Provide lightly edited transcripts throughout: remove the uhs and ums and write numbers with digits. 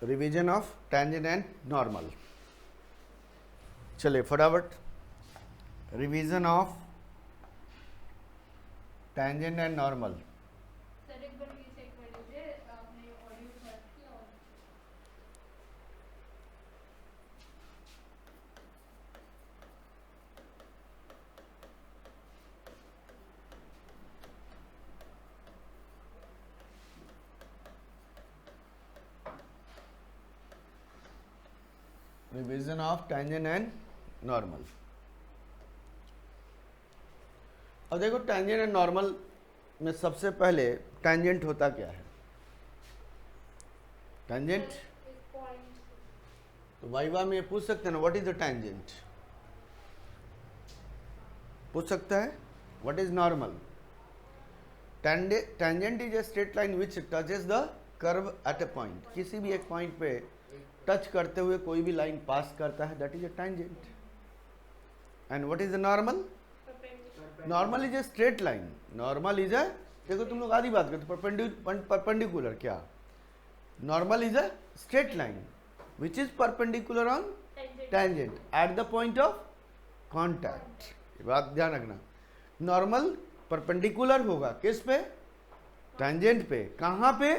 Revision of tangent and normal. चलिए फटाफट, revision of tangent and normal. Sir एक बार please check कर लीजिए आपने ऑडियो सर्च किया और revision of tangent and normal. अब देखो टेंजेंट एंड नॉर्मल में सबसे पहले टेंजेंट होता क्या है? टेंजेंट इस पॉइंट तो वाइवा में पूछ सकते हैं ना, व्हाट इज द टेंजेंट? पूछ सकता है। What is normal? Tangent is a straight line which touches the curve eight A point. किसी भी एक पॉइंट पे टच करते हुए कोई भी लाइन पास करता है, that is a tangent. And what is the normal? Normal is a straight line. Normal is a, देखो तुम लोग आधी बात करते, परपेंडिकुलर क्या? Normal is a straight line which is perpendicular on tangent at the point of contact. ये बात ध्यान रखना, नॉर्मल परपेंडिकुलर होगा किस पे? टेंजेंट पे। कहाँ पे?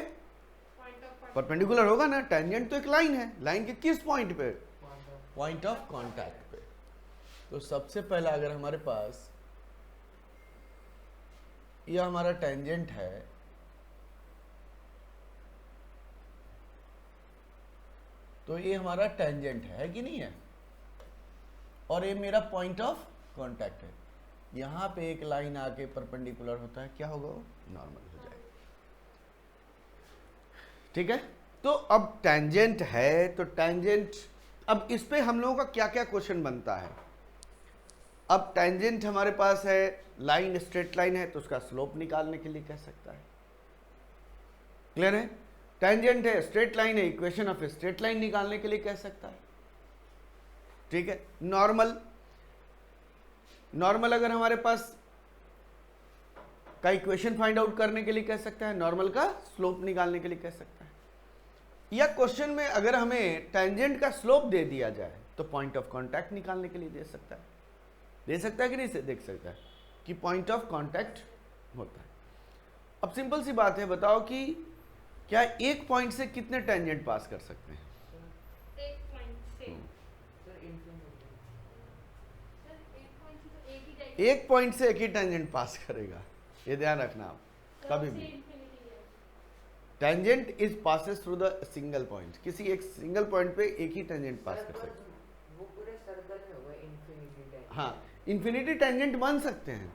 परपेंडिकुलर होगा ना, टेंजेंट तो एक लाइन है, लाइन के किस पॉइंट पे? पॉइंट ऑफ कॉन्टैक्ट पे। तो सबसे पहला अगर हमारे पास यह हमारा टेंजेंट है, तो ये हमारा टेंजेंट है कि नहीं है, और ये मेरा पॉइंट ऑफ कांटेक्ट है। यहां पे एक लाइन आके परपेंडिकुलर होता है, क्या होगा? वो नॉर्मल हो जाएगा। ठीक है, तो अब टेंजेंट है, तो टेंजेंट, अब इस पे हम लोगों का क्या क्या क्वेश्चन बनता है? अब टेंजेंट हमारे पास है, लाइन स्ट्रेट लाइन है, तो उसका स्लोप निकालने के लिए कह सकता है। क्लियर है? टेंजेंट है, स्ट्रेट लाइन है, इक्वेशन ऑफ स्ट्रेट लाइन निकालने के लिए कह सकता है। ठीक है, नॉर्मल, नॉर्मल अगर हमारे पास का इक्वेशन फाइंड आउट करने के लिए कह सकता है, नॉर्मल का स्लोप निकालने के लिए कह सकता है। या क्वेश्चन में अगर हमें टेंजेंट का स्लोप दे दिया जाए तो पॉइंट ऑफ कांटेक्ट निकालने के लिए दे सकता है। दे सकता है कि नहीं देख सकता है कि पॉइंट ऑफ कांटेक्ट होता है। अब सिंपल सी बात है, बताओ कि क्या एक पॉइंट से कितने टेंजेंट पास कर सकते हैं? एक पॉइंट से एक पॉइंट से एक ही टेंजेंट पास करेगा, ये ध्यान रखना आप कभी भी। Tangent is passes through the single point. किसी एक सिंगल पॉइंट पे एक ही टेंजेंट पास कर सकते हैं। वो पूरे सर्कल में होगा इन्फिनिटी टेंजेंट। हाँ, इन्फिनिटी टेंजेंट बन सकते हैं,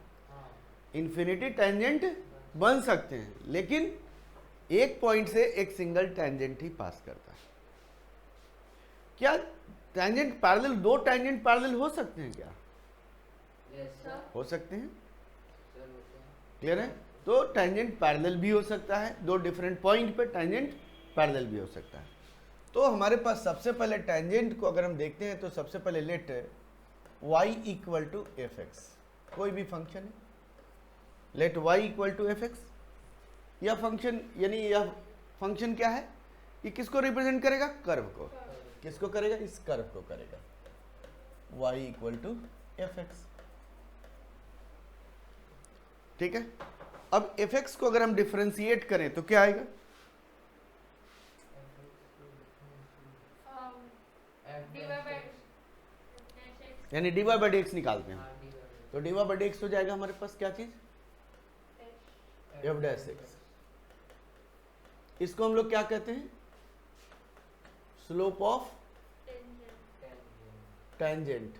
इन्फिनिटी टेंजेंट बन सकते हैं, लेकिन एक पॉइंट से एक सिंगल टेंजेंट ही पास करता है। क्या टेंजेंट पैरेलल, दो टेंजेंट पैरेलल हो सकते हैं क्या? हो सकते हैं। क्लियर है? तो टेंजेंट पैरेलल भी हो सकता है, दो डिफरेंट पॉइंट पे टेंजेंट पैरेलल भी हो सकता है। तो हमारे पास सबसे पहले टेंजेंट को अगर हम देखते हैं तो सबसे पहले let y equal to F X, कोई भी फंक्शन है, let y equal to F X. यह फंक्शन, यानी यह फंक्शन क्या है? ये किसको रिप्रेजेंट करेगा? कर्व को। किसको करेगा? इस कर्व को करेगा। y equal to F X. ठीक है, अब एफ एक्स को अगर हम डिफरेंशिएट करें तो क्या आएगा? यानी dy बाई डी एक्स निकालते हैं, तो dy बाई डी एक्स हो जाएगा हमारे पास क्या चीज? F dash X. इसको हम लोग क्या कहते हैं? Slope of tangent.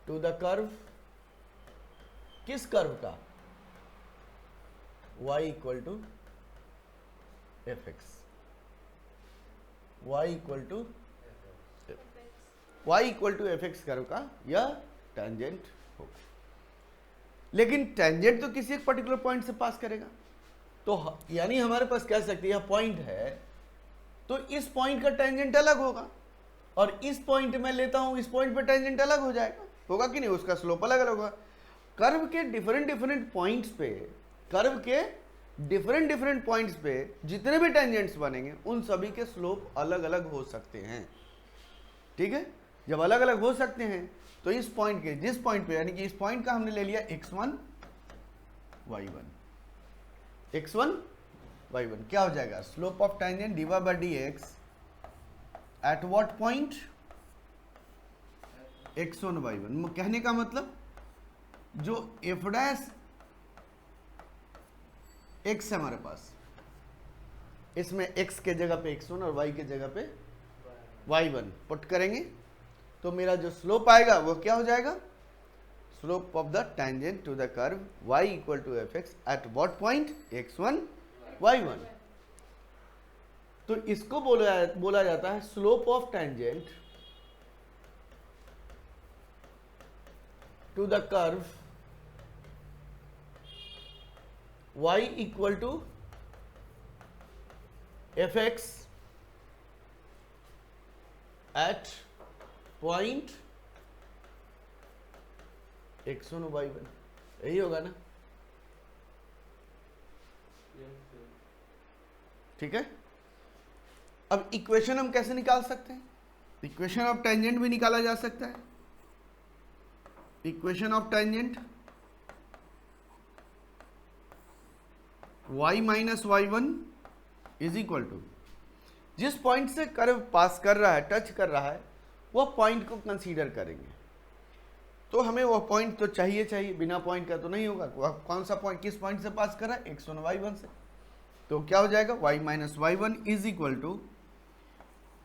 To the curve, किस कर्व का? y equal to F X. y equal to F X curve का यह टेंजेंट होगा। लेकिन टेंजेंट तो किसी एक पर्टिकुलर पॉइंट से पास करेगा, तो यानी हमारे पास कह सकते हैं यह पॉइंट है, तो इस पॉइंट का टेंजेंट अलग होगा, और इस पॉइंट में लेता हूं, इस पॉइंट पे टेंजेंट अलग हो जाएगा, होगा कि नहीं? उसका स्लोप अलग अलग होगा। कर्व के डिफरेंट पॉइंट्स पे, कर्व के डिफरेंट पॉइंट्स पे जितने भी टेंजेंट्स बनेंगे उन सभी के स्लोप अलग अलग हो सकते हैं। ठीक है, जब अलग अलग हो सकते हैं तो इस पॉइंट के, जिस पॉइंट पे, यानी कि इस पॉइंट का हमने ले लिया x1 y1, x1 y1 क्या हो जाएगा, slope of tangent dy by dx eight what point, x1 y1। कहने का मतलब जो f डैश x है हमारे पास, इसमें x के जगह पे x1 और y के जगह पे y1 पुट करेंगे तो मेरा जो स्लोप आएगा वो क्या हो जाएगा, slope of the tangent to the curve y equal to F X at what point, x1 y1। तो इसको बोला जाता है slope of tangent to the curve y equal to F X at point x1 y1, यही होगा ना। ठीक है, अब इक्वेशन हम कैसे निकाल सकते हैं, इक्वेशन ऑफ टेंजेंट भी निकाला जा सकता है। Equation of tangent y minus y1 is equal to, जिस पॉइंट से कर्व पास कर रहा है, टच कर रहा है, वह पॉइंट को कंसीडर करेंगे। तो हमें वह पॉइंट तो चाहिए, बिना पॉइंट का तो नहीं होगा। वह कौन सा पॉइंट, किस पॉइंट से पास कर रहा है, x1 y1 से। तो क्या हो जाएगा, y minus y1 is equal to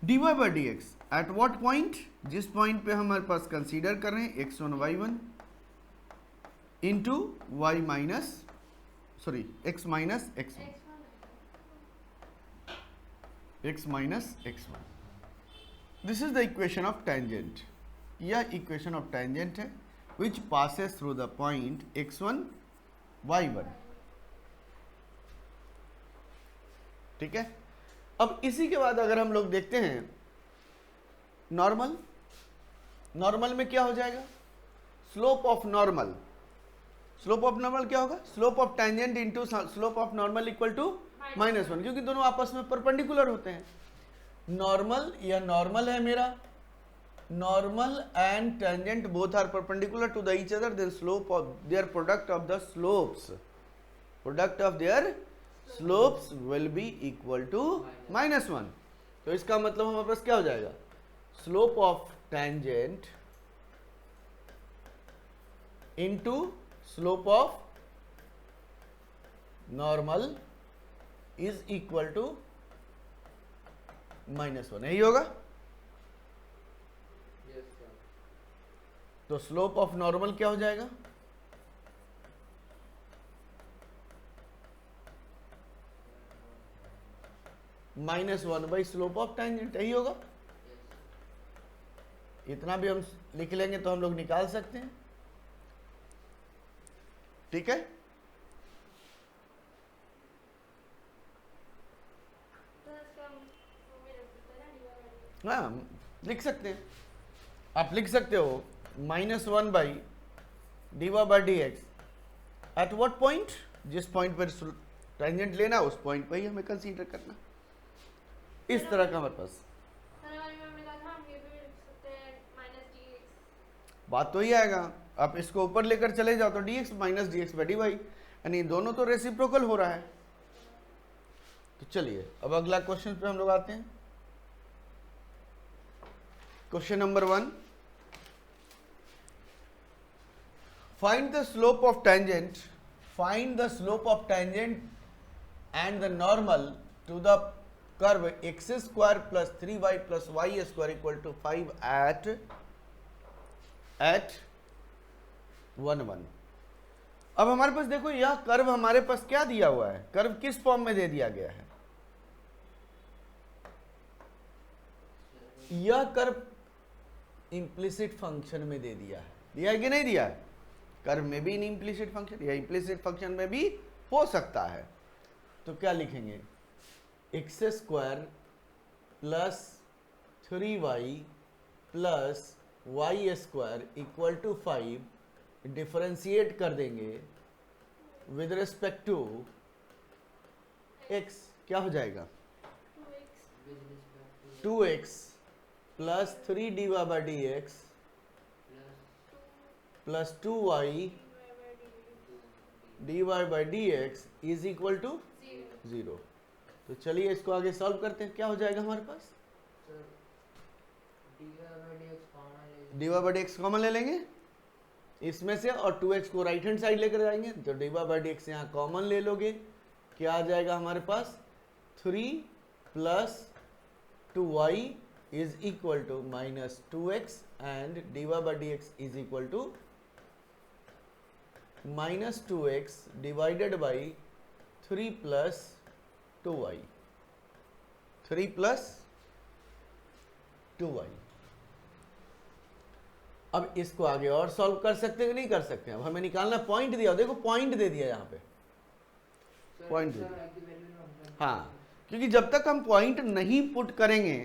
dy by D x at what point, जिस पॉइंट पे हमारे पास कंसीडर कर रहे हैं x1 y1 into y minus x minus x1, x minus x1। This is the equation of tangent. यह equation of tangent है which passes through the point x1 y1। ठीक है, अब इसी के बाद अगर हम लोग देखते हैं नॉर्मल, नॉर्मल में क्या हो जाएगा, slope of normal, slope of normal क्या होगा, slope of tangent into slope of normal equal to -1, क्योंकि दोनों आपस में परपेंडिकुलर होते हैं। नॉर्मल, या नॉर्मल है मेरा, normal and tangent both are perpendicular to the each other, then slope of their product of the slopes, product of their slopes will be equal to -1। तो इसका मतलब हमारे पास क्या हो जाएगा, slope of tangent into slope of normal is equal to -1, यही होगा। तो स्लोप ऑफ नॉर्मल क्या हो जाएगा, -1 बाई स्लोप ऑफ टेंजेंट, यही होगा। इतना भी हम लिख लेंगे तो हम लोग निकाल सकते हैं। ठीक है, हाँ लिख सकते हैं, आप लिख सकते हो -1 by dy by D x at what point, जिस पॉइंट पर टेंजेंट लेना उस पॉइंट पर ही हमें कंसीडर करना। इस तरह का हमारे पास बात तो ही आएगा। आप इसको ऊपर लेकर चले जाओ तो dx minus D x by D y, यानी दोनों तो रेसिप्रोकल हो रहा है। तो चलिए अब अगला क्वेश्चन पे हम लोग आते हैं। Question number 1, find the slope of tangent, find the slope of tangent and the normal to the curve x square plus 3y plus y square equal to 5 at 1 1। अब हमारे पास देखो यह कर्व हमारे पास क्या दिया हुआ है, कर्व किस फॉर्म में दे दिया गया है, यह कर्व इम्प्लिसिट फंक्शन में दे दिया है, दिया है कि नहीं दिया है, कर्व में भी इन इम्प्लिसिट फंक्शन या इम्प्लिसिट फंक्शन में भी हो सकता है। तो क्या लिखेंगे, x square plus 3y plus y square equal to 5 differentiate कर देंगे विद रिस्पेक्ट टू x, क्या हो जाएगा 2x 2x plus 3 dy by D x plus 2y dy by D x is equal to 0। तो चलिए इसको आगे सॉल्व करते हैं, क्या हो जाएगा हमारे पास, dy by D x common ले लेंगे इसमें से और 2x को राइट हैंड साइड लेकर जाएंगे, तो dy बाई डी एक्स यहाँ कॉमन ले लोगे, क्या आ जाएगा हमारे पास 3 plus 2y is equal to minus 2x and dy by D x is equal to minus 2x divided by 3 plus 2y, 3 plus 2y। अब इसको आगे और सॉल्व कर सकते हैं कि नहीं कर सकते हैं, अब हमें निकालना पॉइंट दिया, देखो पॉइंट दे दिया यहाँ पे, पॉइंट दे दिया। हाँ, क्योंकि जब तक हम पॉइंट नहीं पुट करेंगे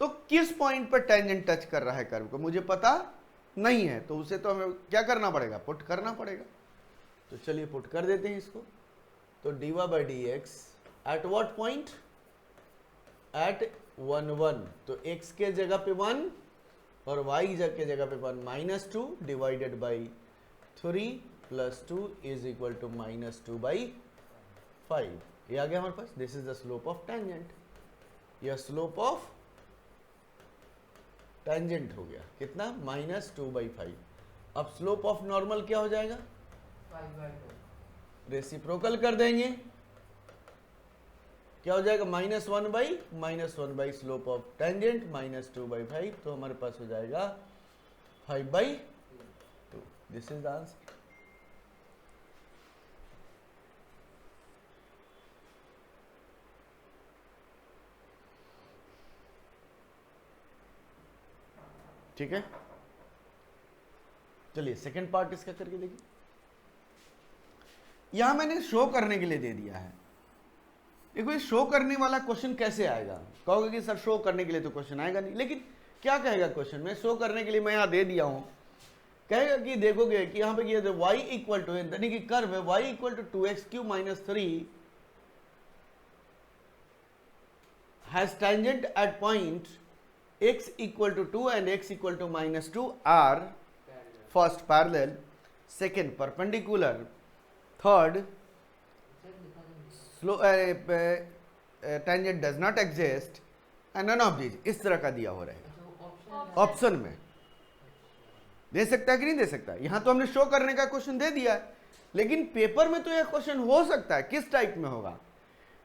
तो किस पॉइंट पर टेंजेंट टच कर रहा है कर्व को मुझे पता नहीं है, तो उसे तो हमें क्या करना पड़ेगा, पुट करना पड़ेगा। तो चलिए पुट कर देते हैं इसको। तो dy by D x at what point, at 1 1, तो x के जगह पे 1 और y के जगह पे 1 minus 2 divided by 3 plus 2 is equal to minus 2 by 5। ये आ गया हमारे पास, this is the slope of tangent, यह स्लोप ऑफ टेंजेंट हो गया कितना, माइनस 2 बाई 5। अब स्लोप ऑफ नॉर्मल क्या हो जाएगा, 5/2। रेसिप्रोकल कर देंगे, क्या हो जाएगा -1 by slope of tangent -2 by 5, तो हमारे पास हो जाएगा 5/2। This is the answer. ठीक है, चलिए सेकंड पार्ट इसका करके देखिए। यहां मैंने शो करने के लिए दे दिया है, देखो ये शो करने वाला क्वेश्चन कैसे आएगा, कहोगे कि सर शो करने के लिए तो क्वेश्चन आएगा नहीं, लेकिन क्या कहेगा क्वेश्चन में, शो करने के लिए मैं यहां दे दिया हूं, कहेगा कि देखोगे कि यहां पे ये y इक्वल टू यानी कि कर्व है y equal to 2x³ - 3 has tangent at point x equal to 2 and x equal to -2 are first parallel, second perpendicular, third tangent does not exist and none of these। इस तरह का दिया हो रहा है ऑप्शन में, दे सकता है कि नहीं दे सकता। यहां तो हमने शो करने का क्वेश्चन दे दिया है, लेकिन पेपर में तो यह क्वेश्चन हो सकता है, किस टाइप में होगा,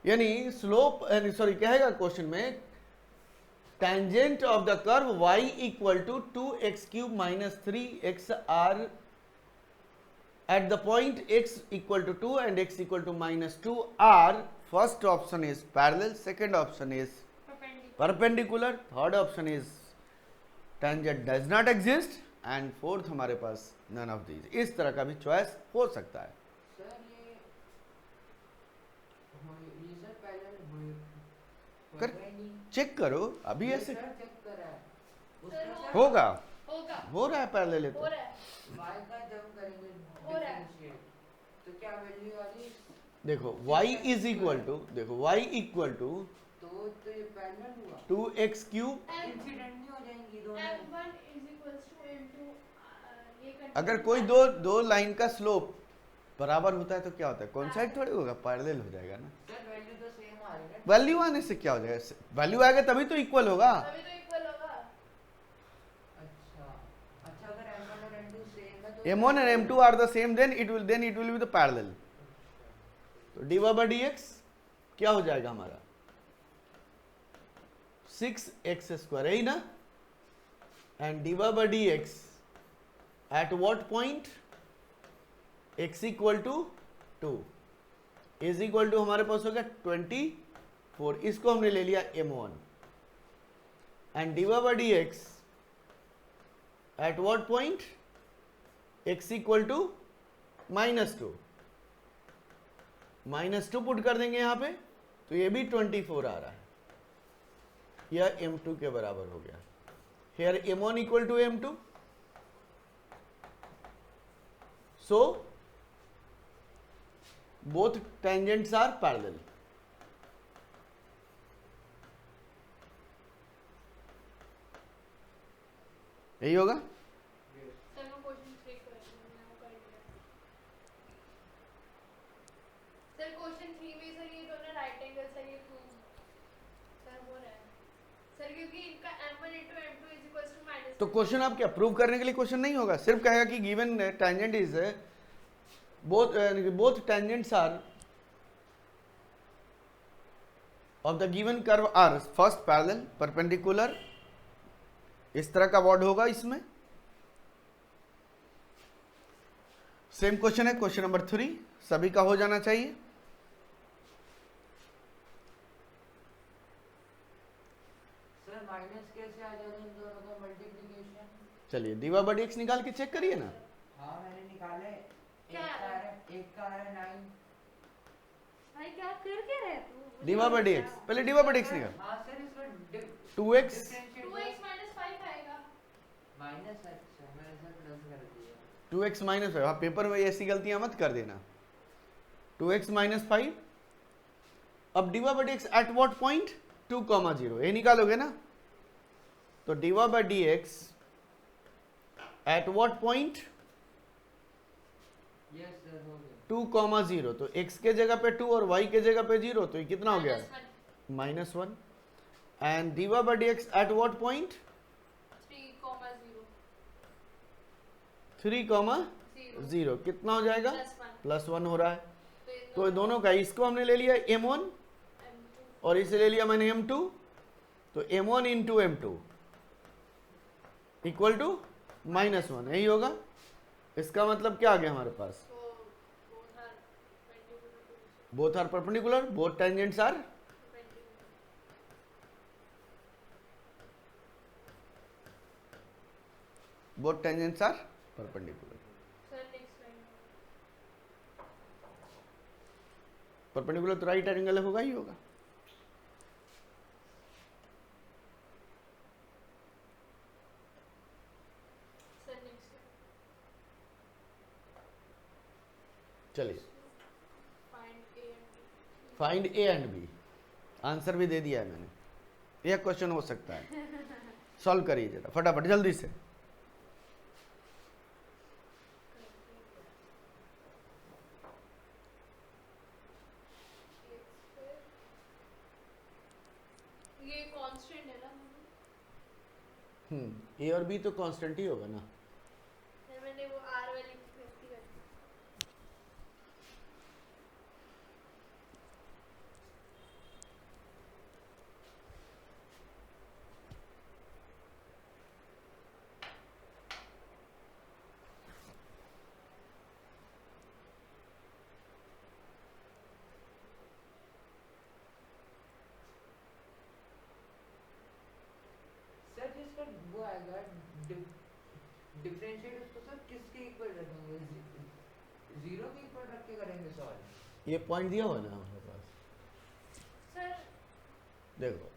यानी स्लोप सॉरी कहेगा क्वेश्चन में tangent of the curve y equal to 2x³ - 3x are at the point x equal to 2 and x equal to -2 are, first option is parallel, second option is perpendicular, third option is tangent does not exist and fourth हमारे पास none of these। इस तरह का भी choice हो सकता है। Sir ये sir पहले कर चेक करो, अभी ऐसे चेक करा है उसका होगा, होगा हो रहा है पहले हो तो रहा है y का जब करेंगे हो रहा है। differentiate, तो क्या वैल्यू आ रही, देखो y इज इक्वल टू, देखो y इक्वल टू तो ये पैरेलल हुआ, 2x³ इंसिडेंट नहीं हो जाएंगी दोनों। m1 = m2 ये अगर कोई दो लाइन का स्लोप बराबर होता है तो क्या होता है, कौन साइड थोड़ी होगा, पैरेलल हो जाएगा ना। सर वैल्यू तो सेम आ रही है, वैल्यू आने से क्या हो जाएगा, वैल्यू आएगा तभी तो इक्वल होगा। अभी तो इक्वल होगा। अच्छा अगर m1 और m2 सेम है तो m1 and m2 are the same, then it will be the parallel। तो dy by dx क्या हो जाएगा हमारा 6x² है ही ना, and dy by dx at what point x equal to 2 is equal to हमारे पास हो गया 24, इसको हमने ले लिया m1 and dy by dx at what point x equal to -2, -2 put कर देंगे यहां पे, तो ये भी 24 आ रहा है, यह m2 के बराबर हो गया। Here m1 equal to m2 so both tangents are parallel. यही होगा। सर मैं क्वेश्चन 3 कर रही हूँ, मैंने वो कर लिया। सर क्वेश्चन 3 में सर ये दोनों राइट एंगल सर ये प्रूव सर हो रहा है सर, क्योंकि इनका m1 into m2 is equals to minus। तो क्वेश्चन आप क्या प्रूव करने के लिए क्वेश्चन नहीं होगा, सिर्फ कहेगा कि given tangent is both tangents are of the given curve are first parallel perpendicular, इस तरह का वर्ड होगा इसमें। सेम क्वेश्चन है क्वेश्चन नंबर 3, सभी का हो जाना चाहिए। सर माइनस कैसे आ जाता है इन दोनों का मल्टीप्लिकेशन? चलिए डीवा बाई एक्स निकाल के चेक करिए ना। हाँ मैंने निकाले। क्या एक का है 9। भाई क्या कर क्या रहे तू? डीवा बाई एक्स, पहले डीवा बाई एक्स निकाल। हाँ सर इसका 2x 2x minus 5 आएगा। माइनस, अच्छा मैंने सर प्लस कर दिया। 2x माइनस 5, हाँ पेपर में ऐसी गलतियां मत कर देना। 2x माइनस 5, अब diva by x at what point 2, 0, ये निकालोगे ना। तो D Y by D x at what point yes sir हो गया। 2, 0, तो x के जगह पे 2 और y के जगह पे 0, तो ये कितना हो गया? Minus 1, -1। And D Y by D x at what point 3, 3, 0, 0, कितना हो जाएगा? +1। +1 हो रहा है। तो तो दोनों का, इसको हमने ले लिया m1 m2 और इसे ले लिया मैंने m2, तो m1 into m2 equal to -1, यही होगा। इसका मतलब क्या आ गया हमारे पास? so both are perpendicular to each other। Both are perpendicular, both tangents are Perpendicular। Both tangents are perpendicular. Sir next line. Perpendicular तो राइट एंगल होगा ही होगा। Sir next line. चलिए find a and b। Find A and B, answer भी दे दिया है मैंने। यह क्वेश्चन हो सकता है, सॉल्व करिए जरा फटाफट जल्दी से। ये कांस्टेंट है ना? ए और बी तो कांस्टेंट ही होगा ना। मैंने वो r वाली गलती कर दी। सर जिसका वो आएगा डिफरेंशिएट उसको सर किसके इक्वल रखेंगे? 0 के इक्वल रख के करेंगे सॉल्व। ये पॉइंट दिया हुआ ना हमारे पास, सर देखो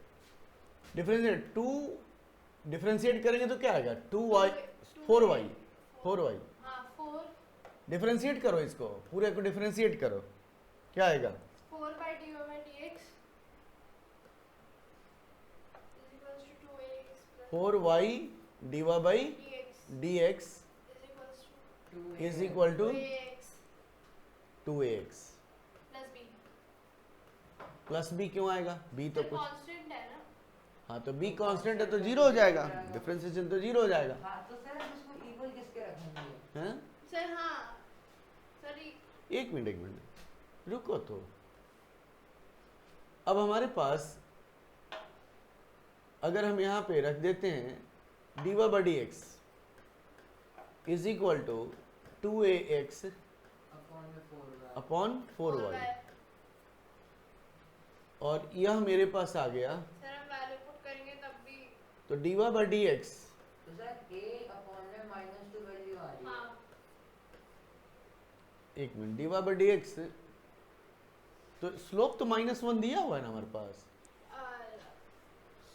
डिफरेंशिएट 2, डिफरेंशिएट करेंगे तो क्या आएगा? 2y 4y 4y। हाँ 4 डिफरेंशिएट करो, इसको पूरे को डिफरेंशिएट करो, क्या आएगा? 4 by dy by dx is equals to 2ax plus 4y dy by dx dx is equals to 2 is equal to 2ax 2ax plus b। Plus b क्यों आएगा? बी तो कुछ, कांस्टेंट है ना? हाँ तो बी कांस्टेंट है तो जीरो हो जाएगा, डिफरेंशिएशन तो जीरो हो जाएगा। हाँ तो सर हम इसको इक्वल किसके रखेंगे? हैं? सर हाँ सर एक मिनट रुको। तो अब हमारे पास अगर हम यहाँ पे रख देते हैं dy by D x is equal to 2ax upon में 4y। अपॉन 4y, और यह मेरे पास आ गया, सर हम वैल्यू पुट करेंगे तब भी तो डीवा बाई डी एक्स, तो सर a अपॉन में -2 वैल्यू आ रही है। हाँ एक minute, diva by D x तो स्लोप तो -1 दिया हुआ है ना हमारे पास।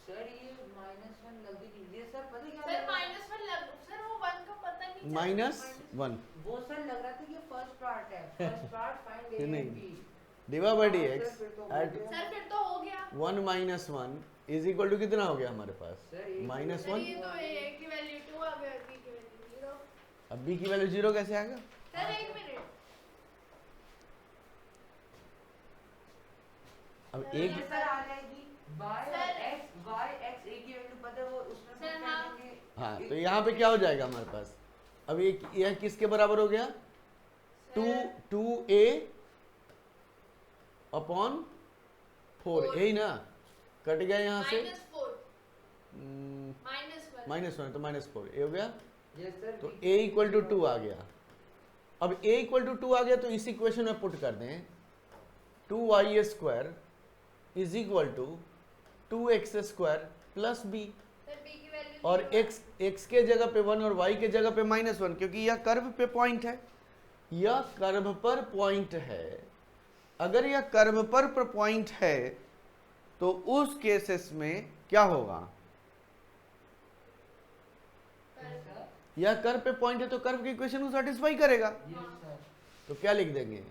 सर ये -1 गलती कीजिए सर, पता क्या सर -1 लग सर वो 1 का पता नहीं -1 वो सर लग रहा था कि फर्स्ट पार्ट है, फर्स्ट पार्ट फाइंड ए नहीं। And b. Dy by d हाँ, एक्स सर, फिर तो हो एट गया। सर फिर तो हो गया 1 - 1 इज इक्वल टू कितना हो गया हमारे पास? सर, एक -1। सर ये तो ए की वैल्यू 2 आ गया, बी की वैल्यू 0। अब बी की वैल्यू 0 कैसे आएगा? सर एक मिनट, अब सर, एक ये सर आ जाएगी y सर- और x, y x a की वैल्यू पता है, वो उसमें सर, हम हाँ। कर देंगे। हाँ, तो यहाँ पे क्या हो जाएगा हमारे पास? अब यह किसके बराबर हो गया? सर, 2a अपॉन 4, यही ना? कट गया यहाँ से -4 -1 -1 तो -4 ये हो गया। यस सर, तो a इक्वल टू 2 आ गया। अब a इक्वल टू 2 आ गया तो इस इक्वेशन में पुट कर दें 2y² is equal to 2x² प्लस b, सर बी की वैल्यू और x के जगह पे 1 और y के जगह पे -1, क्योंकि यह कर्व पे पॉइंट है, यह कर्व पर पॉइंट है। अगर यह कर्व पर पॉइंट है तो उस केसेस में क्या होगा? सर, यह कर्व पे पॉइंट है तो कर्व की इक्वेशन को सेटिस्फाई करेगा। यस सर, तो क्या लिख देंगे?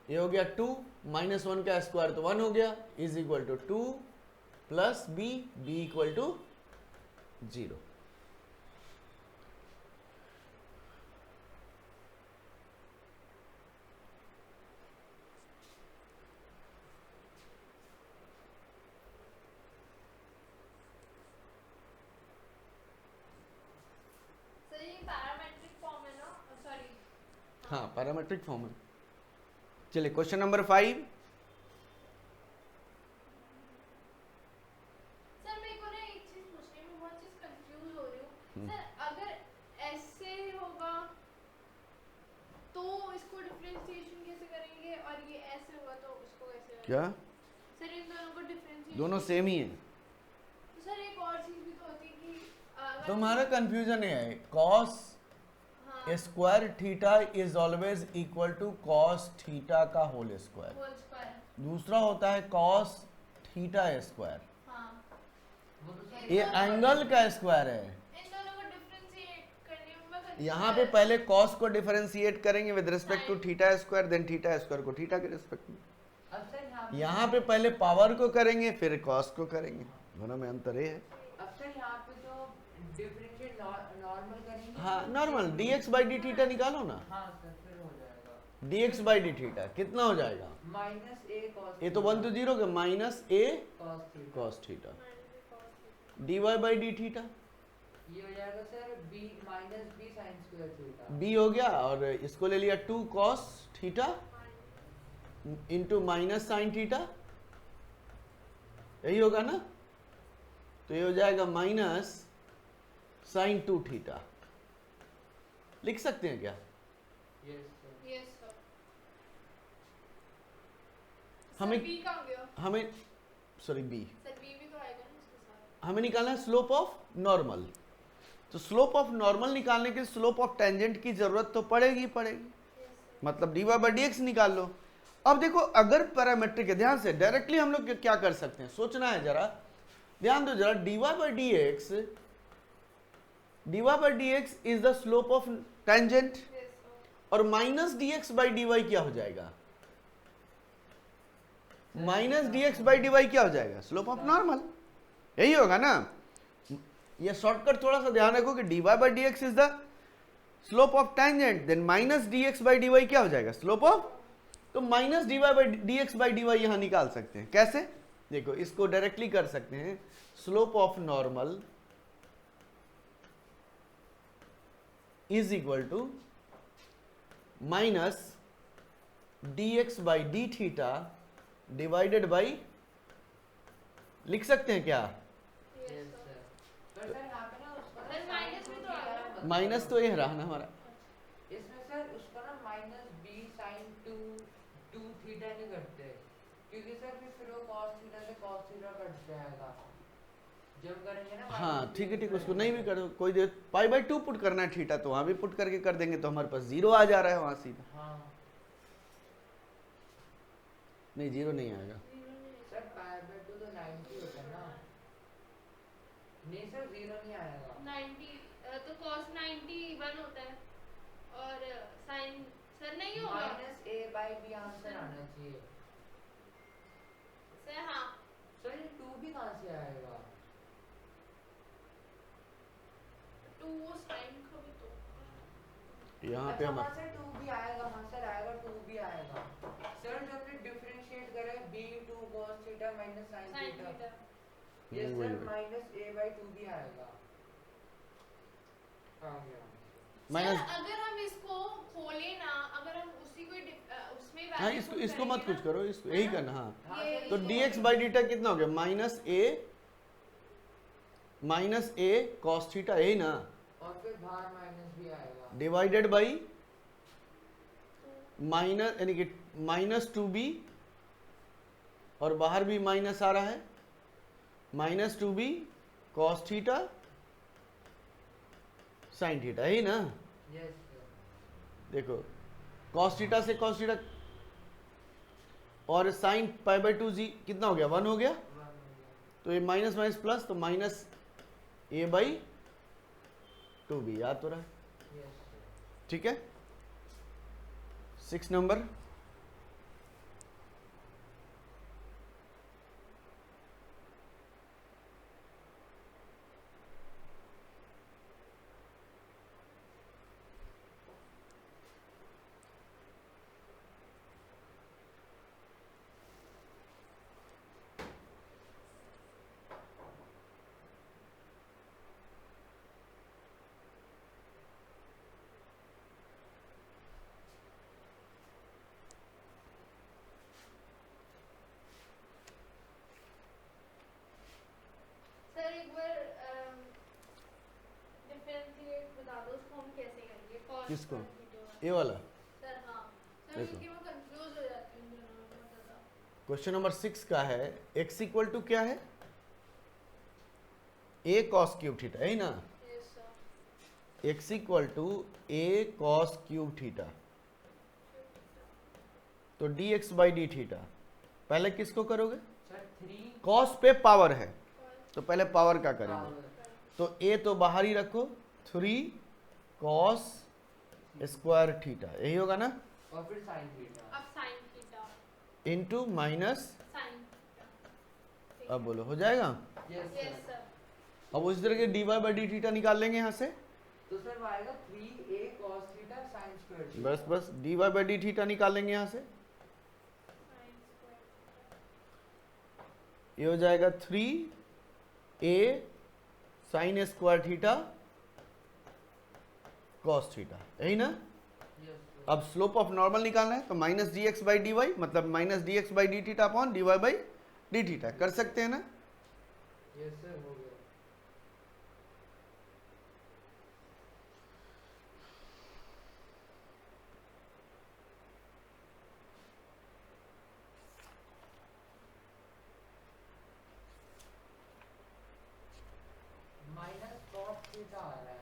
ये हो गया 2 -1 का स्क्वायर तो 1 हो गया, इज इक्वल टू 2 प्लस b, b equal to 0। Sir ये पैरामेट्रिक फॉर्म है ना, सॉरी हाँ, पैरामेट्रिक फॉर्म है। चलिए क्वेश्चन नंबर 5। सर मेरे को ना एक चीज पूछनी है, मैं बहुत चीज कंफ्यूज हो रही हूँ। सर अगर ऐसे होगा तो इसको डिफरेंशिएशन कैसे करेंगे, और ये ऐसे होगा तो उसको कैसे करेंगे? क्या? सर इन दोनों को डिफरेंशिएशन दोनों सेम ही है। तो सर एक और चीज भी तो होती है कि अगर तुम्हारा कंफ्यूजन है, कॉस हाँ square theta is always equal to cos theta का होल स्क्वायर। होल स्क्वायर, दूसरा होता है कॉस थीटा स्क्वायर, हाँ वो तो सर ये एंगल का स्क्वायर है। इन दोनों को डिफरेंशिएट करने में मैं confuse यहाँ पे कर- पहले कॉस को डिफरेंशिएट करेंगे with respect to theta square, then theta square को थीटा के रिस्पेक्ट में। अब सर यहाँ पे पहले पावर को करेंगे फिर कॉस को करेंगे, दोनों में अंतर ये है। अब सर यहाँ पे जो डिफरेंशिएट नॉर्मल करेंगे, हाँ, normal dx by D theta निकालो ना। हाँ सर, फिर हो जाएगा dx बाई डी थीटा कितना हो जाएगा? -a cos ये तो 1 to 0 के -a cos theta, cos theta, dy by D theta ये हो जाएगा sir b sin square theta. b हो गया, और इसको ले लिया 2 cos theta into minus sine theta, यही होगा ना? तो ये हो जाएगा माइनस साइन 2 थीटा। लिख सकते हैं क्या? Yes sir, yes sir. हमें बी कहाँ गया? हमें सॉरी बी सर बी भी तो आएगा ना इसके साथ। हमें निकालना है स्लोप ऑफ नॉर्मल। तो स्लोप ऑफ नॉर्मल निकालने के स्लोप ऑफ टेंजेंट की जरूरत तो पड़ेगी ही पड़ेगी, यस सर। मतलब d Y by D x निकाल लो। अब देखो अगर पैरामेट्रिक है, ध्यान से डायरेक्टली हम लोग क्या कर सकते हैं, सोचना है जरा, ध्यान दो जरा। D Y by D x is the slope of tangent, yes sir. और minus D x by D Y क्या हो जाएगा? Minus D x by D Y क्या हो जाएगा? स्लोप ऑफ नॉर्मल, यही होगा ना? ये शॉर्टकट थोड़ा सा ध्यान रखो कि D Y by D x is the slope of tangent, then minus D x by D Y क्या हो जाएगा? Slope of. तो minus D Y by D x by D Y यहां निकाल सकते हैं। कैसे? देखो इसको डायरेक्टली कर सकते हैं, slope of normal is equal to minus D x by D theta divided by, लिख सकते हैं क्या? Yes sir. पर सर यहाँ पे ना उसका सर, माइनस भी तो आ रहा है। माइनस तो ये रहा ना हमारा, इसमें सर उसका ना -b sin 2 थीटा नहीं करते, क्योंकि सर फिर वो cos थीटा से cos थीटा कट जाएगा जब करेंगे ना। हाँ ठीक है ठीक है, उसको नहीं भी करो कोई देर, पाई बाई 2 पुट करना है थीटा तो वहां भी पुट करके कर देंगे तो हमारे पास 0 आ जा रहा है वहां सीधा। हाँ नहीं 0 नहीं आएगा, सर π/2 तो 90 होता है ना। नहीं सर 0 नहीं आएगा। 90 जाएगा तो cos 91 होता है और sin सर नहीं होगा minus a by b answer आना चाहिए सर। हाँ सर ये 2 भी कहाँ से आएगा 2 sin का भी तो यहाँ पे अच्छा हम वहाँ से 2 भी आएगा हाँ सर आएगा 2 भी आएगा सर जो हमने डिफरेंशिएट करा है b 2 cos theta minus sin sin theta theta. ये वही सर वही। माइनस a बाई 2 भी आएगा आ गया माइनस सर अगर हम इसको खोले ना, अगर हम उसी को उसमें हाँ value इसको put इसको मत करेंगे कुछ ना, करो, इसको है यही ना? करना। हाँ हाँ ये सर तो इसको dx बाई डीटा कितना हो गया माइनस ए कॉस थीटा, यही ना, और फिर बाहर माइनस भी आएगा डिवाइडेड बाई माइनस यानी कि माइनस 2b और बाहर भी माइनस आ रहा है, minus 2b cos theta sine theta, यही ना। यस सर देखो कॉस थीटा से कॉस थीटा और साइन पाई बाई 2 जी कितना हो गया 1 हो गया, तो ये माइनस माइनस प्लस, तो माइनस ए बाई 2b याद तो रहा है, यस सर ठीक है। 6 नंबर सर एक बार डिफरेंशिएट बता दो उसको हम कैसे करेंगे cos किसको? और थीटा वाला। ए वाला। सर हाँ सर देखो। क्योंकि मैं कंफ्यूज हो जाती हूँ दोनों में बहुत ज़्यादा। क्वेश्चन नंबर 6 का है x इक्वल टू क्या है a cos क्यूब थीटा, यही ना। Yes, sir. x equal to a cos cube theta, तो dx बाई डी थीटा, पहले किसको करोगे, सर 3 cos पे पावर है Cos तो पहले पावर का करेंगे, पावर तो a तो बाहर ही रखो, 3 cos स्क्वायर थीटा, यही होगा ना, और फिर sin थीटा अब sin theta into minus, sin theta. अब बोलो हो जाएगा। Yes Yes, sir sir. अब उस तरह के dy बाई डी थीटा निकाल लेंगे यहाँ से, तो सर वो आएगा 3a cos theta sin square theta बस बस dy बाई डी थीटा निकाल लेंगे यहाँ से, Sin square theta. ये हो जाएगा 3a sine square theta cos theta, यही ना। यस सर अब स्लोप ऑफ नॉर्मल निकालना है तो minus D x by D Y, मतलब minus D x by D theta upon D Y by D theta, कर सकते हैं ना। यस सर हो गया माइनस cos थीटा आ रहा है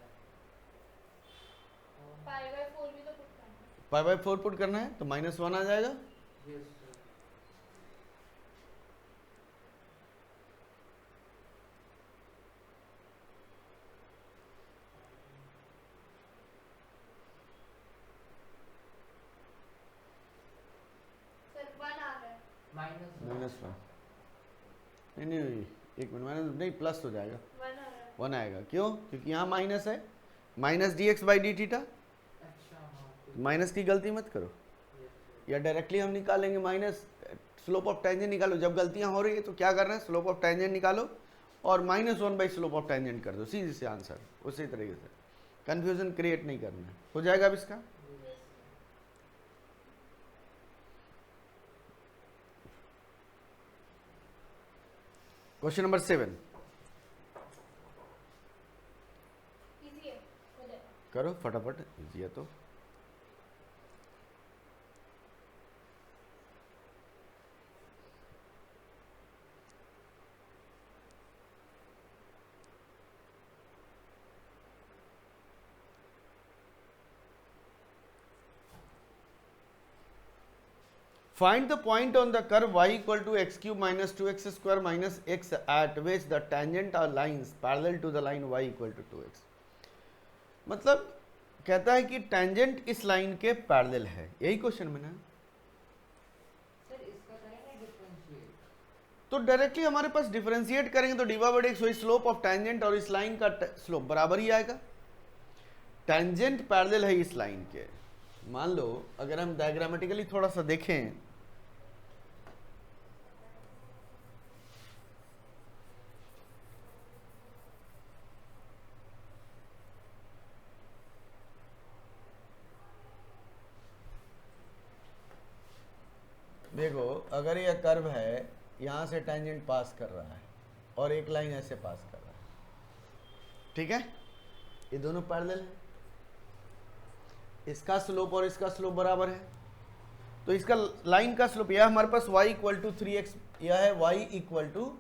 Pi by 4 भी तो put करना है। पाई बाई 4 पुट करना है तो माइनस 1 आ जाएगा, यस सर Sir 1 आ रहा है। माइनस माइनस 1 नहीं नहीं एक मिनट, माइनस नहीं प्लस हो जाएगा, 1 आ रहा है। 1 आएगा, क्यों, क्योंकि यहाँ माइनस है, minus D x by D theta, अच्छा हाँ माइनस की गलती मत करो, यस सर या डायरेक्टली हम निकालेंगे माइनस, स्लोप ऑफ टेंजेंट निकालो, जब गलतियां हो रही है तो क्या करना है, स्लोप ऑफ टेंजेंट निकालो और minus 1 by slope of tangent कर दो, सीधे से आंसर, उसी तरीके से कंफ्यूजन क्रिएट नहीं करना है, हो जाएगा अब इसका। Yes. क्वेश्चन नंबर 7 Easy है, हो जाएगा। करो फटाफट, इजी है तो। Find the point on the curve y equal to x cube minus 2x square minus x at which the tangent are lines parallel to the line y equal to 2x. मतलब कहता है कि tangent इस line के parallel है, यही question में ना। सर इसका करेंगे डिफरेंशिएट, तो डायरेक्टली हमारे पास डिफरेंशिएट करेंगे तो डीवा बाई एक्स वही स्लोप ऑफ टेंजेंट और इस लाइन का स्लोप बराबर ही आएगा। टेंजेंट पैरेलल है इस लाइन के। मान लो अगर हम डायग्रामेटिकली थोड़ा सा देखें, देखो अगर यह कर्व है, यहां से टेंजेंट पास कर रहा है और एक लाइन ऐसे पास कर रहा है, ठीक है, ये दोनों पैरेलल है, इसका स्लोप और इसका स्लोप बराबर है, तो इसका लाइन का स्लोप यह हमारे पास y इक्वल टू 3x, यह है y equal to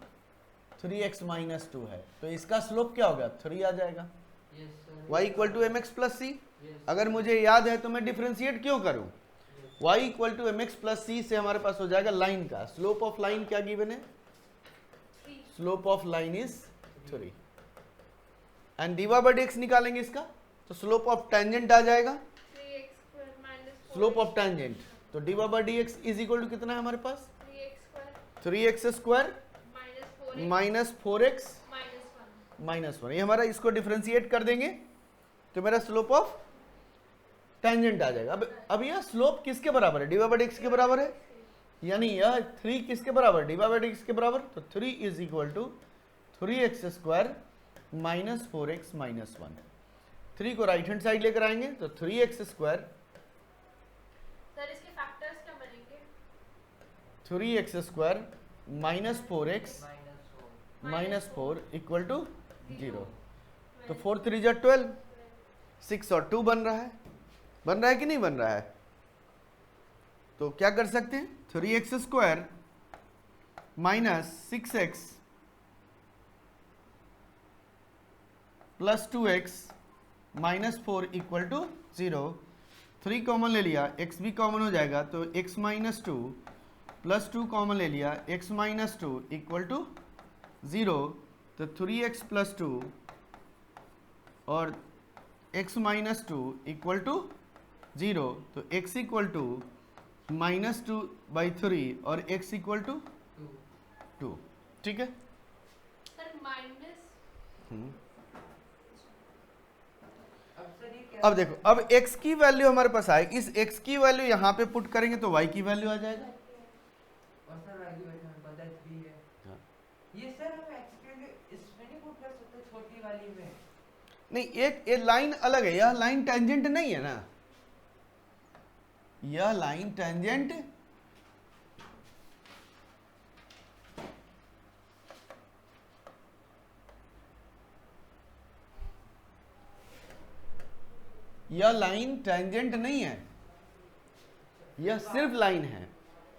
3x minus 2 है, तो इसका स्लोप क्या होगा 3 आ जाएगा। Yes sir, y equal to M x plus c, yes अगर मुझे याद है तो मैं डिफरेंशिएट क्यों करूं, y equal to M x plus C से हमारे पास हो जाएगा लाइन का स्लोप ऑफ लाइन क्या गिवन है, 3 slope of line is 3 and D Y by D X निकालेंगे इसका, तो स्लोप ऑफ टेंजेंट आ जाएगा 3x square minus slope of tangent, तो D Y by D x is equal to कितना है हमारे पास 3x 3x square square minus 4x minus 4x minus 1 minus 1, ये हमारा, इसको डिफरेंशिएट कर देंगे तो मेरा स्लोप ऑफ टेंजेंट आ जाएगा। अब यह स्लोप किसके बराबर है, डीवा बाई डी एक्स के बराबर है, यानी यह 3 किसके बराबर, डीवा बाई डी एक्स के बराबर, तो 3 is equal to 3x square minus 4x minus 1, 3 को राइट हैंड साइड लेकर आएंगे तो 3x स्क्वायर सर इसके फैक्टर्स क्या बनेंगे, 3x square minus 4x minus 4, minus 4 equal to 0, तो 4 3 जा 12, 6 और 2 बन रहा है कि नहीं बन रहा है, तो क्या कर सकते हैं 3x square minus 6x plus 2x minus 4 equal to 0, 3 common ले लिया, x भी कॉमन हो जाएगा तो x माइनस 2 प्लस 2 कॉमन ले लिया, x माइनस 2 इक्वल टू 0, तो 3x प्लस 2 और x माइनस 2 इक्वल टू 0, तो x equal to minus 2 by 3 और x इक्वल टू 2, ठीक है। सर माइनस अब सर ये क्या, अब देखो, अब x की वैल्यू हमारे पास आए, इस x की वैल्यू यहाँ पे पुट करेंगे तो y की वैल्यू आ जाएगा। और सर वैल्यू हमें पता है 3 है, हाँ। ये सर हम x के लिए इसमें नहीं पुट कर सकते छोटी वाली में, नहीं, एक ये लाइन अलग है, यह लाइन टेंजेंट नहीं है ना, यह लाइन टेंजेंट यह लाइन टेंजेंट नहीं है, यह सिर्फ लाइन है,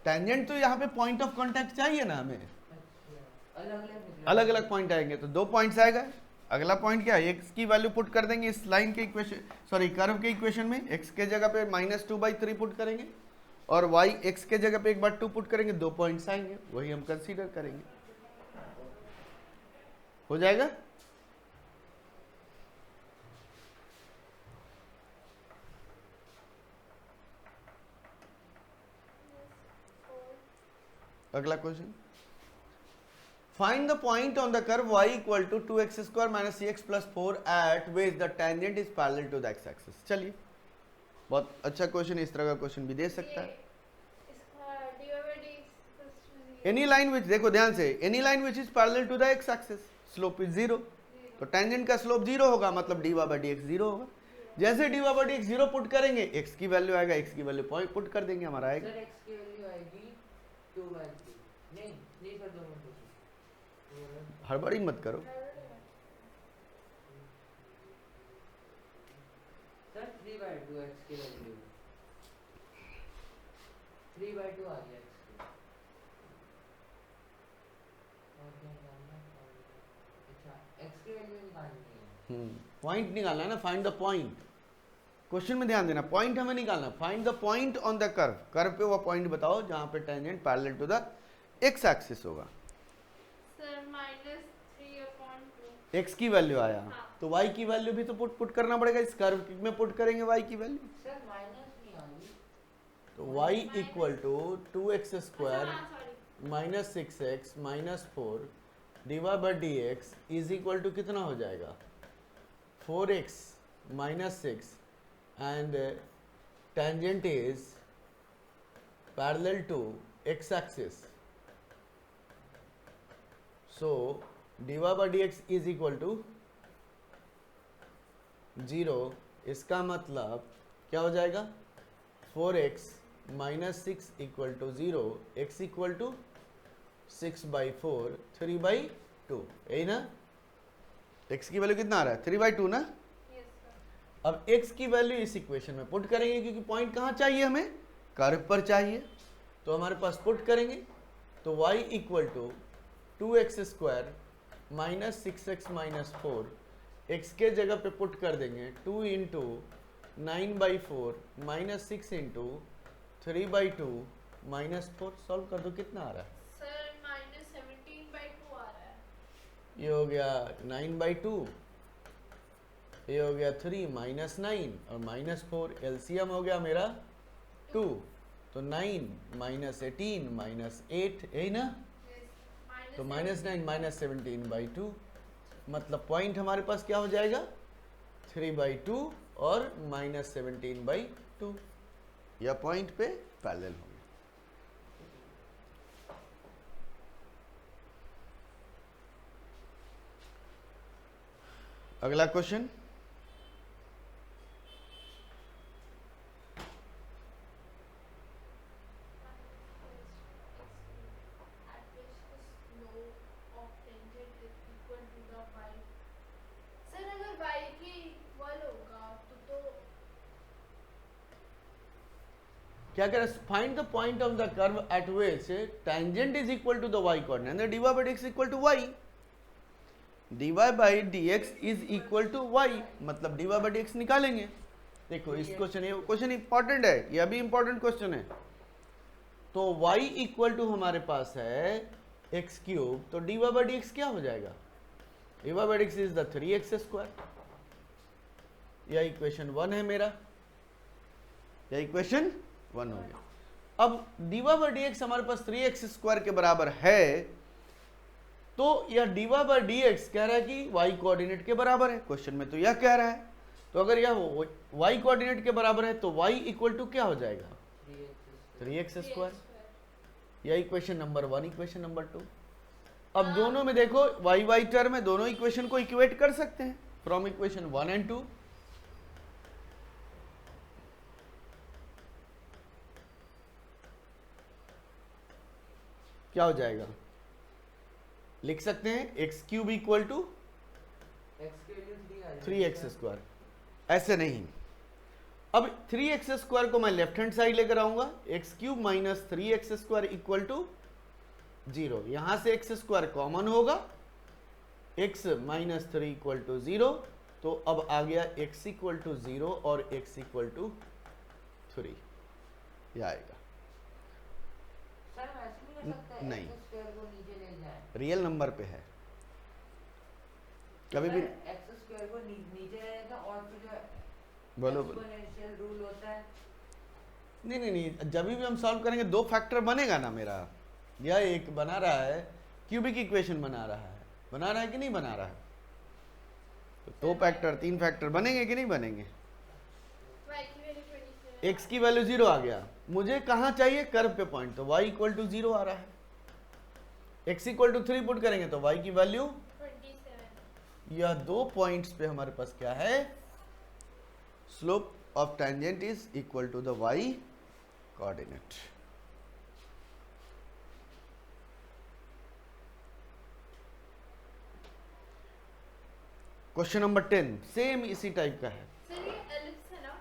टेंजेंट तो यहाँ पे पॉइंट ऑफ कांटेक्ट चाहिए ना हमें, अलग अलग पॉइंट आएंगे तो 2 पॉइंट्स आएगा। अगला पॉइंट क्या है, x की वैल्यू पुट कर देंगे इस लाइन के इक्वेशन, सॉरी कर्व के इक्वेशन में, x के जगह पे माइनस 2/3 पुट करेंगे और y x के जगह पे एक बार 2 पुट करेंगे, 2 पॉइंट्स आएंगे, वही हम कंसीडर करेंगे, हो जाएगा। अगला question, find the point on the curve y equal to 2x square minus cx plus 4 at which the tangent is parallel to the x axis. चलिए, बहुत अच्छा क्वेश्चन, इस तरह का क्वेश्चन भी दे सकता है। इसका dy/dx एनी लाइन विच, देखो ध्यान से, any line which is parallel to the x axis slope is 0, तो टेंजेंट का स्लोप 0 होगा, मतलब dy बाई dx 0 होगा। जैसे dy बाई dx 0 पुट करेंगे, x की वैल्यू आएगा, x की वैल्यू पॉइंट पुट कर देंगे, हमारा आएगा। सर x की वैल्यू आएगी 2/3, नहीं नहीं सर 2 मिनट हड़बड़ी मत करो, सर 3/2 x की वैल्यू 3/2 आ गया x की, और क्या निकालना है? अच्छा x की वैल्यू निकालनी है, पॉइंट निकालना है ना, फाइंड द पॉइंट, क्वेश्चन में ध्यान देना, पॉइंट हमें निकालना, find the point on the curve, curve पे वो पॉइंट बताओ जहां पे tangent parallel to the x axis होगा। सर -3/2 x की वैल्यू आया, हाँ। तो y की वैल्यू भी तो पुट करना पड़ेगा, इस कर्व में पुट करेंगे y की वैल्यू, सर माइनस नहीं आ रही। तो y equal to 2x square हाँ sorry minus 6x minus 4 divide by D x is equal to कितना हो जाएगा 4x minus 6 and tangent is parallel to x axis, so divide by D x is equal to 0। इसका मतलब क्या हो जाएगा 4x minus 6 equal to 0, x equal to 6/4 3/2, यही ना। x की वैल्यू कितना आ रहा है 3/2 ना। यस सर अब x की वैल्यू इस इक्वेशन में पुट करेंगे क्योंकि पॉइंट कहाँ चाहिए हमें, कर्व पर चाहिए, तो हमारे पास पुट करेंगे तो y equal to 2x square minus 6x minus 4, x के जगह पे पुट कर देंगे 2 into 9/4 minus 6 into 3/2 minus 4, solve कर दो कितना आ रहा है, सर -17/2 आ रहा है। ये हो गया 9/2, ये हो गया 3 माइनस 9 और माइनस 4, एलसीएम हो गया मेरा 2, तो 9 माइनस 18 माइनस 8, यही ना, यस तो -9 माइनस 17/2, मतलब पॉइंट हमारे पास क्या हो जाएगा 3/2 और -17/2, या पॉइंट पे पैरेलल होंगे। अगला question, at which the slope of tangent is equal to the y। Sir अगर y के इक्वल होगा तो क्या कह रहा है, find the point of the curve at which tangent is equal to the y coordinate, dy by dx equal to y, dy by dx is equal to y, मतलब dy by dx निकालेंगे। देखो इस question important है, यह भी important question है। तो y equal to हमारे पास है x क्यूब, तो dy by dx क्या हो जाएगा, dy by dx is the 3x square, यह इक्वेशन 1 है मेरा, यह इक्वेशन 1 हो गया। अब dy by dx हमारे पास 3x स्क्वायर के बराबर है, तो यह dy by dx कह रहा है कि y कोऑर्डिनेट के बराबर है, क्वेश्चन में तो यह कह रहा है, तो अगर यह y कोऑर्डिनेट के बराबर है तो y इक्वल टू क्या हो जाएगा 3x स्क्वायर, यह इक्वेशन नंबर 1, इक्वेशन नंबर 2। अब दोनों में देखो y टर्म में दोनों इक्वेशन को इक्वेट कर सकते हैं फ्रॉम इक्वेशन 1 एंड 2। क्या हो जाएगा, लिख सकते हैं x cube equal to x के लिए 3x स्क्वायर, ऐसे नहीं। अब 3x स्क्वायर को मैं लेफ्ट हैंड साइड लेकर आऊंगा, x cube minus 3x square equal to 0, यहां से x स्क्वायर कॉमन होगा, x माइनस 3 इक्वल टू 0, तो अब आ गया x इक्वल टू 0 और x इक्वल टू 3, यह आएगा। सर हम ऐसे नहीं कर सकते, नहीं। x स्क्वायर को नीचे ले जाए, रियल नंबर पे है, कभी भी x स्क्वायर को नीचे ले जाता और फिर जो बोलो एक्सपोनेंशियल रूल होता है। नहीं, जब भी हम सॉल्व करेंगे दो फैक्टर बनेगा ना मेरा, यह एक बना रहा है क्यूबिक इक्वेशन बना रहा है कि नहीं बना रहा है, तो दो फैक्टर 3 फैक्टर बनेंगे कि नहीं बनेंगे। y की वैल्यू 27 x की वैल्यू 0 आ गया, मुझे कहाँ चाहिए कर्व पे पॉइंट, तो y इक्वल टू 0 आ रहा है, x इक्वल टू 3 पुट करेंगे तो y की वैल्यू, 27। यह दो पॉइंट्स पे हमारे पास क्या है, slope of tangent is equal to the y coordinate. Question number 10 same इसी टाइप का है, सर ये एलिप्स है ना,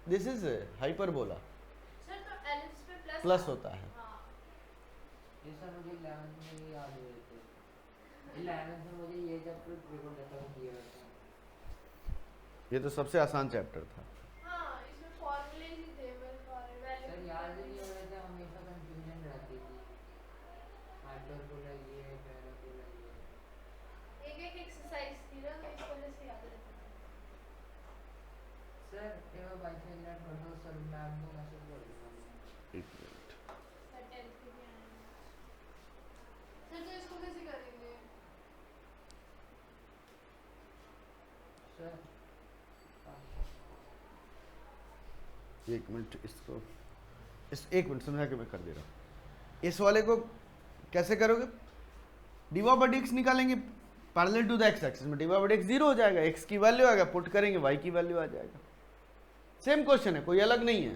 दिस इज हाइपरबोला, सर तो एलिप्स पे प्लस होता है। हाँ ये सर मुझे 11th में ही याद हुए थे, 11th में मुझे ये चैप्टर बिल्कुल खत्म किया था। ये तो सबसे आसान चैप्टर था। हाँ इसमें फॉर्मूले ही थे बस, और वैल्यू सर याद ही नहीं हो रहे थे, हमेशा कंफ्यूजन रहती थी, हाइपरबोला ये पैराबोला ये। एक एक एक्सरसाइज थी ना, वाईफाई कनेक्ट कर दो सर, मैम को मैसेज कर दूंगा। एक मिनट, सर 10th के भी आए हैं। सर तो इसको कैसे करेंगे? सर एक मिनट, इसको एक मिनट समझा के मैं कर दे रहा हूँ। इस वाले को कैसे करोगे? डिवा बाई डिक्स निकालेंगे parallel to the x axis में, डिवा बाई डिक्स 0 हो जाएगा, एक्स की वैल्यू आएगा, पुट करेंगे वाई की वैल्यू आ जाएगा। सेम क्वेश्चन है, कोई अलग नहीं है,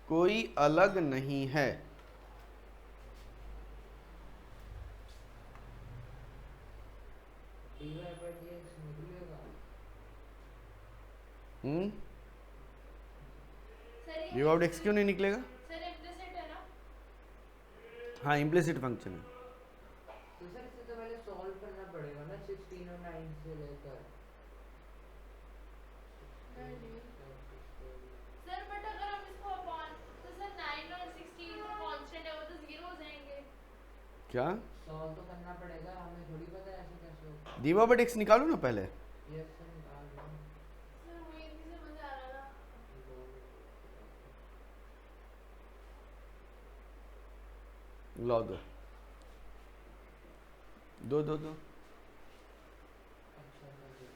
कोई अलग नहीं है। dydx निकलेगा। सर ये डिवा बाई डिक्स क्यों नहीं निकलेगा? सर इम्प्लिसिट है ना? हाँ, इम्प्लिसिट फंक्शन है। तो सर इसे तो पहले सॉल्व करना पड़ेगा ना 16 और 9 से लेकर। नहीं सर, बट अगर हम इसको अपॉन, तो सर 9 और 16 तो कांस्टेंट है, वो तो 0 हो जाएंगे। क्या? सॉल्व तो करना पड़ेगा, हमें थोड़ी पता है ऐसे कैसे होगा। डिवा बाई डिक्स निकालो ना पहले। यस सर निकाल दो। सर वही नहीं समझ आ रहा था। लो दो दो दो दो अच्छा कर दो।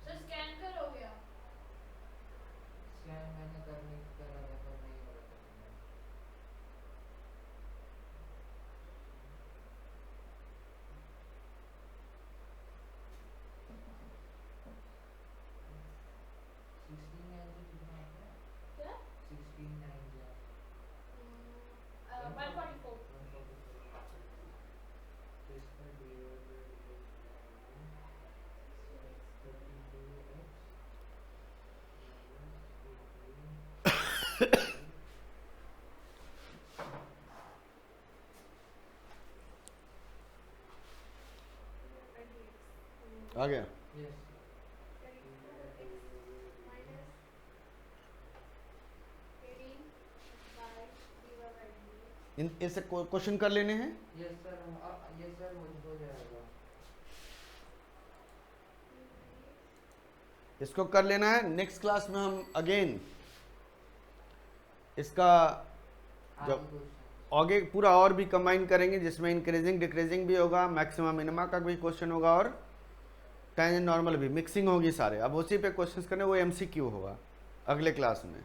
सर स्कैन कर हो गया? स्कैन मैंने करने करा था पर नहीं हो रहा था। क्या? 144। आ गया। इन ऐसे क्वेश्चन कर लेने हैं। यस सर मुझे हो जाएगा। इसको कर लेना है। नेक्स्ट क्लास में हम अगेन इसका जब आगे पूरा और भी कंबाइन करेंगे, जिसमें इंक्रीजिंग डिक्रीजिंग भी होगा, मैक्सिमम मिनिमा का भी क्वेश्चन होगा और टेंजेंट नॉर्मल भी, मिक्सिंग होगी सारे। अब उसी पे क्वेश्चंस करने, वो एमसीक्यू होगा अगले क्लास में।